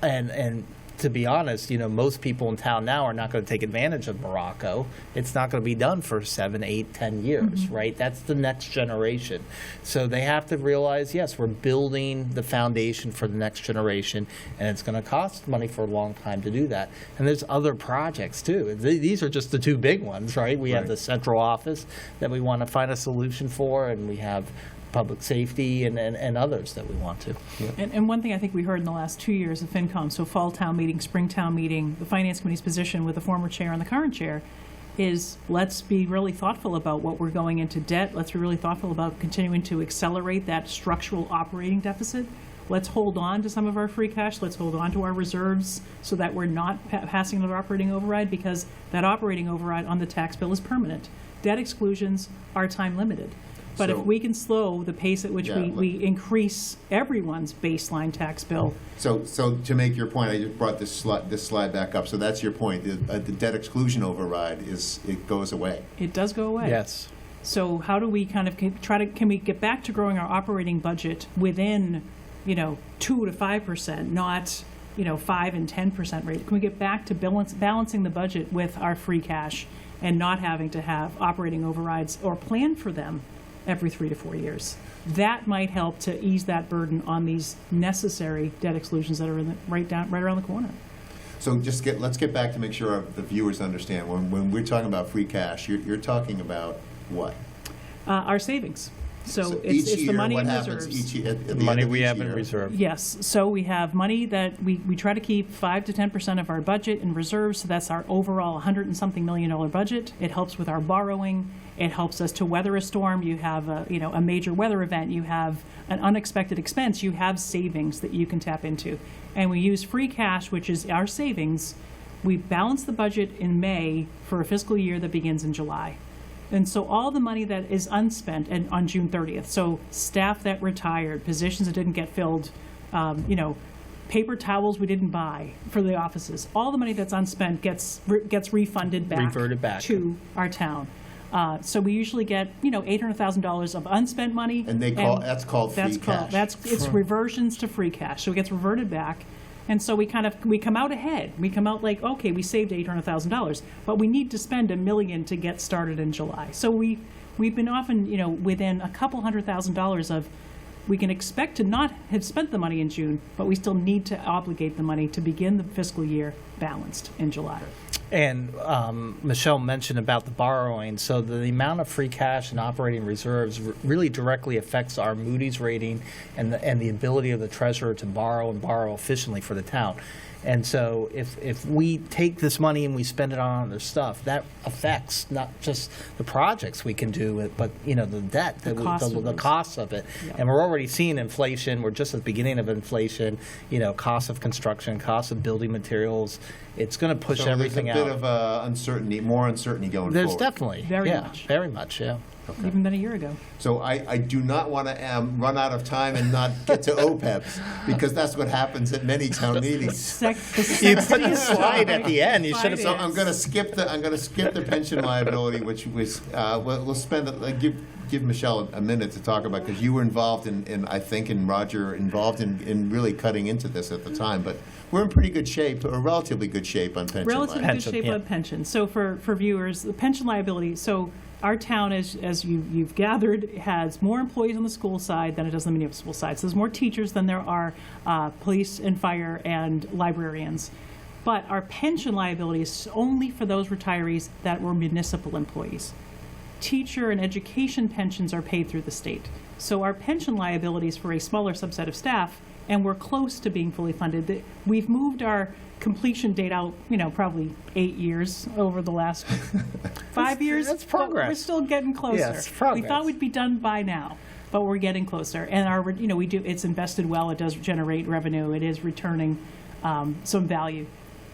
and to be honest, most people in town now are not going to take advantage of Morocco. It's not going to be done for 7, 8, 10 years, right? That's the next generation. So they have to realize, yes, we're building the foundation for the next generation, and it's going to cost money for a long time to do that. And there's other projects, too. These are just the 2 big ones, right? We have Right. the central office that we want to find a solution for, and we have public safety and others that we want to. And one thing I think we heard in the last 2 years of FinCom, so fall town meeting, spring town meeting, the Finance Committee's position with the former chair and the current chair is let's be really thoughtful about what we're going into debt. Let's be really thoughtful about continuing to accelerate that structural operating deficit. Let's hold on to some of our free cash. Let's hold on to our reserves so that we're not passing the operating override, because that operating override on the tax bill is permanent. Debt exclusions are time limited. But if So- we can slow the pace at which Yeah, we increase everyone's baseline tax bill, So to make your point, I just brought this slide back up. So that's your point. The debt exclusion override it goes away. it does go away. Yes. So how do we kind of can we get back to growing our operating budget within, 2 to 5%, not, 5 and 10% rate? Can we get back to balancing the budget with our free cash and not having to have operating overrides or plan for them every 3 to 4 years? That might help to ease that burden on these necessary debt exclusions that are right around the corner. So let's get back to make sure the viewers understand. When we're talking about free cash, you're talking about what? Our savings. So each it's the year, money what in happens reserves. at the Money end of we each have in year? reserve. Yes, so we have money that we try to keep 5 to 10% of our budget in reserves, so that's our overall $100 and something million budget. It helps with our borrowing. It helps us to weather a storm. You have a major weather event. You have an unexpected expense. You have savings that you can tap into. And we use free cash, which is our savings. We balance the budget in May for a fiscal year that begins in July. And so all the money that is unspent and on June 30th, so staff that retired, positions that didn't get filled, paper towels we didn't buy for the offices, all the money that's unspent gets refunded back, Reverted back to our town. So we usually get, $800,000 of unspent money. And that's called free cash. It's reversions to free cash. So it gets reverted back. And so we come out ahead. We come out like, okay, we saved $800,000, but we need to spend $1 million to get started in July. So we've been often, within a couple $100,000 of, we can expect to not have spent the money in June, but we still need to obligate the money to begin the fiscal year balanced in July. And Michelle mentioned about the borrowing. So the amount of free cash and operating reserves really directly affects our Moody's rating and the ability of the treasurer to borrow and borrow efficiently for the town. And so if we take this money and we spend it on other stuff, that affects not just the projects we can do, but the debt, the cost of it. Yep. And we're already seeing inflation. We're just at the beginning of inflation. Cost of construction, cost of building materials. It's going to push everything out. There's a bit of uncertainty, more uncertainty going There's forward. Definitely. Very much. Yeah. Okay. Even than a year ago. So I do not want to run out of time and not get to OPEBs, because that's what happens at many town meetings. You put the slide at the end. You should have. So I'm going to skip the pension liability, which was we'll spend give Michelle a minute to talk about, because you were involved in Roger involved in really cutting into this at the time. But we're in pretty good shape, or relatively good shape on pension liability. Relatively good shape on pension. So for viewers, the pension liability. So our town, as you've gathered, has more employees on the school side than it does on the municipal side. So there's more teachers than there are police and fire and librarians. But our pension liability is only for those retirees that were municipal employees. Teacher and education pensions are paid through the state. So our pension liability is for a smaller subset of staff, and we're close to being fully funded. We've moved our completion date out, probably 8 years over the last 5 years. That's progress. We're still getting closer. Yeah, it's progress. We thought we'd be done by now, but we're getting closer. And it's invested well. It does generate revenue. It is returning some value.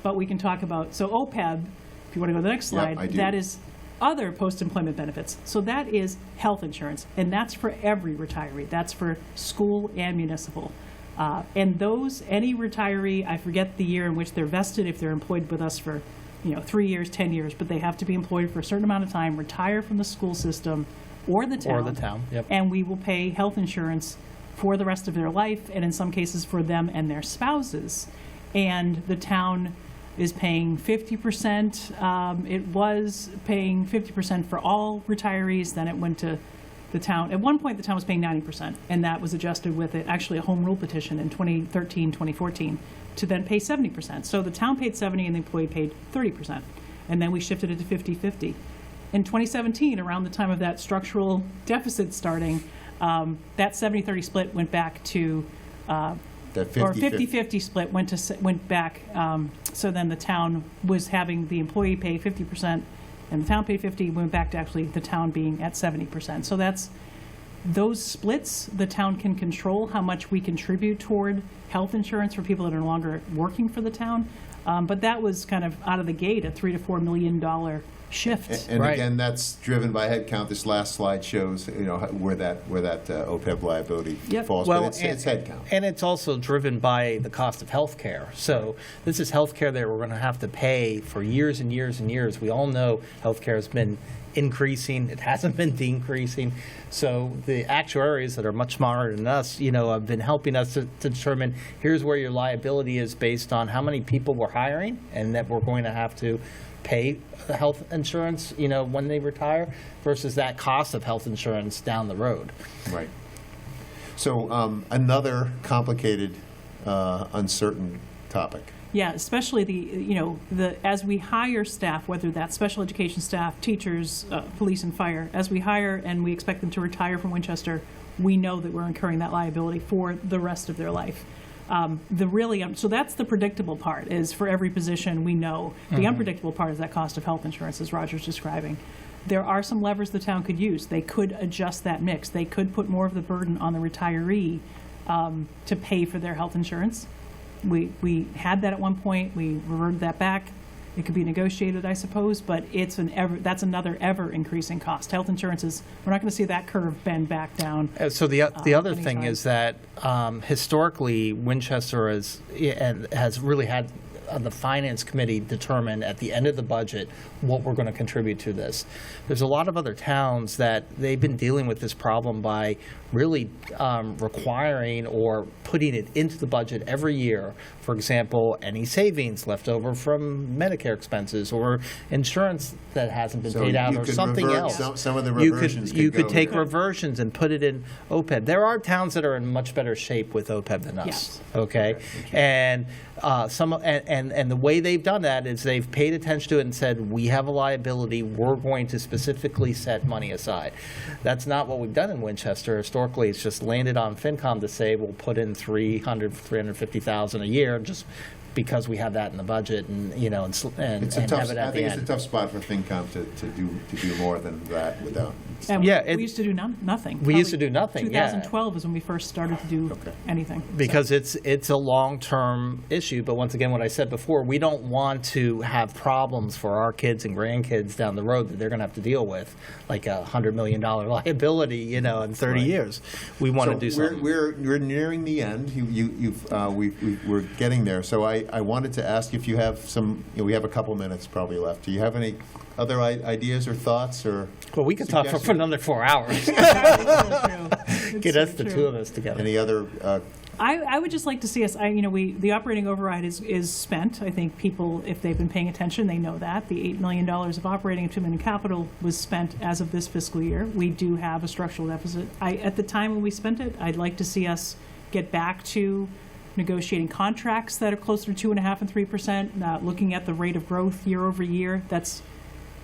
But we can talk about, so OPEB, if you want to go to the next slide, I do. that is other post-employment benefits. So that is health insurance, and that's for every retiree. That's for school and municipal. And any retiree, I forget the year in which they're vested, if they're employed with us for 3 years, 10 years, but they have to be employed for a certain amount of time, retire from the school system or the town. Yep. And we will pay health insurance for the rest of their life, and in some cases for them and their spouses. And the town is paying 50%. It was paying 50% for all retirees. Then it went to the town. At one point, the town was paying 90%, and that was adjusted with actually a home rule petition in 2013, 2014, to then pay 70%. So the town paid 70% and the employee paid 30%. And then we shifted it to 50-50. In 2017, around the time of that structural deficit starting, that 70-30 split went back to That 50-50 split went back. So then the town was having the employee pay 50% and the town paid 50%, went back to actually the town being at 70%. So that's those splits. The town can control how much we contribute toward health insurance for people that are no longer working for the town. But that was kind of out of the gate a $3 to $4 million shift. And Right. again, that's driven by headcount. This last slide shows where that OPEB liability Yep. falls. Well, but it's headcount. And it's also driven by the cost of health care. So this is health care that we're going to have to pay for years and years and years. We all know health care has been increasing. It hasn't been decreasing. So the actuaries that are much smarter than us, have been helping us to determine here's where your liability is based on how many people we're hiring and that we're going to have to pay the health insurance, when they retire versus that cost of health insurance down the road. Right. So another complicated, uncertain topic. Yeah, especially as we hire staff, whether that's special education staff, teachers, police and fire, as we hire and we expect them to retire from Winchester, we know that we're incurring that liability for the rest of their life. So that's the predictable part, is for every position we know. The unpredictable part is that cost of health insurance, as Roger's describing. There are some levers the town could use. They could adjust that mix. They could put more of the burden on the retiree to pay for their health insurance. We had that at one point. We reverted that back. It could be negotiated, I suppose, but that's another ever increasing cost. Health insurance we're not going to see that curve bend back down. So the other thing anytime. is that historically, Winchester has really had the finance committee determine at the end of the budget what we're going to contribute to this. There's a lot of other towns that they've been dealing with this problem by really requiring or putting it into the budget every year. For example, any savings left over from Medicare expenses or insurance that hasn't been So paid out you or could something revert else. some of the You reversions you could could go take there. reversions and put it in OPEB. There are towns that are in much better shape with OPEB than us. Yes. Okay, and and the way they've done that is they've paid attention to it and said, we have a liability, we're going to specifically set money aside. That's not what we've done in Winchester. Historically, it's just landed on FinCom to say we'll put in $350,000 a year just because we have that in the budget, and It's a and tough, have it at I the think it's a end. tough spot for FinCom to do more than that without. And Yeah, we used to do nothing. We used to Probably do nothing, yeah. 2012 is when we first started to do Okay. anything. Because it's a long-term issue, but once again, what I said before, we don't want to have problems for our kids and grandkids down the road that they're going to have to deal with, like a $100 million liability, in 30 Right. years. We want to So do something. We're nearing the end. We're getting there. So I wanted to ask if you have some. We have a couple minutes probably left. Do you have any other ideas or thoughts or? Well, we could talk for suggestions? another 4 hours. It's Get so us the true. two of us together. Any other? I would just like to see us, the operating override is spent. I think people, if they've been paying attention, they know that. The $8 million of operating and $2 million capital was spent as of this fiscal year. We do have a structural deficit. At the time when we spent it, I'd like to see us get back to negotiating contracts that are closer to 2.5% and 3%, looking at the rate of growth year over year.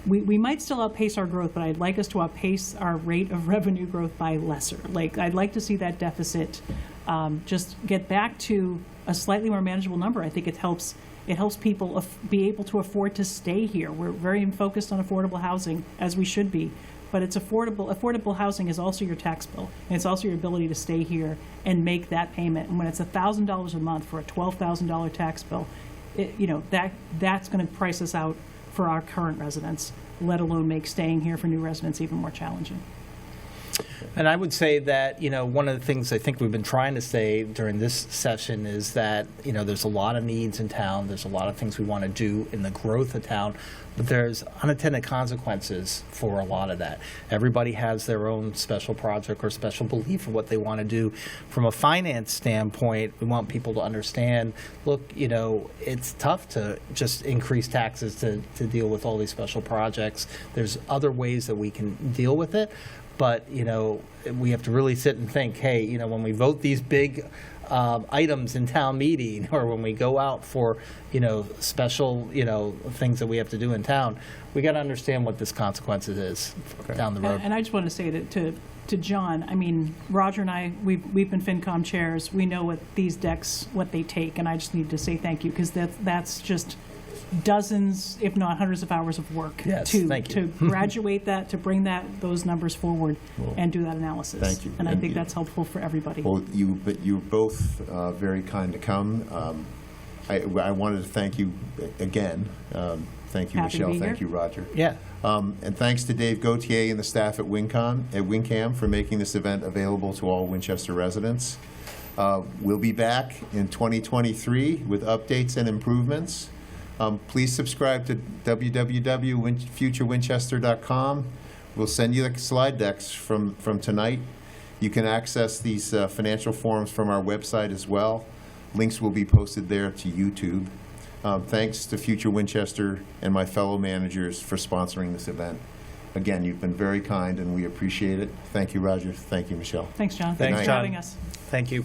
We might still outpace our growth, but I'd like us to outpace our rate of revenue growth by lesser. I'd like to see that deficit just get back to a slightly more manageable number. I think it helps people be able to afford to stay here. We're very focused on affordable housing, as we should be, but it's affordable. Affordable housing is also your tax bill, and it's also your ability to stay here and make that payment. And when it's $1,000 a month for a $12,000 tax bill, that's going to price us out for our current residents, let alone make staying here for new residents even more challenging. And I would say that, one of the things I think we've been trying to say during this session is that, there's a lot of needs in town. There's a lot of things we want to do in the growth of town, but there's unintended consequences for a lot of that. Everybody has their own special project or special belief of what they want to do. From a finance standpoint, we want people to understand, look, it's tough to just increase taxes to deal with all these special projects. There's other ways that we can deal with it. But, we have to really sit and think, hey, when we vote these big items in town meeting, or when we go out for, special, things that we have to do in town, we got to understand what this consequences is down the road. And I just want to say that to John, Roger and I, we've been FinCom chairs. We know what these decks, what they take, and I just need to say thank you, because that's just dozens, if not hundreds of hours of work Yes, to thank you. graduate that, to bring those numbers forward and do that analysis. Thank you. And I And think you- that's helpful for everybody. Well, you're both very kind to come. I wanted to thank you again. Thank you, Happy to Michelle. be Thank here. you, Roger. Yeah. And thanks to Dave Gautier and the staff at WinCam for making this event available to all Winchester residents. We'll be back in 2023 with updates and improvements. Please subscribe to www.futurewinchester.com. We'll send you the slide decks from tonight. You can access these financial forms from our website as well. Links will be posted there to YouTube. Thanks to Future Winchester and my fellow managers for sponsoring this event. Again, you've been very kind and we appreciate it. Thank you, Roger. Thank you, Michelle. Thanks, John. Thanks, for John. having us. Thank you.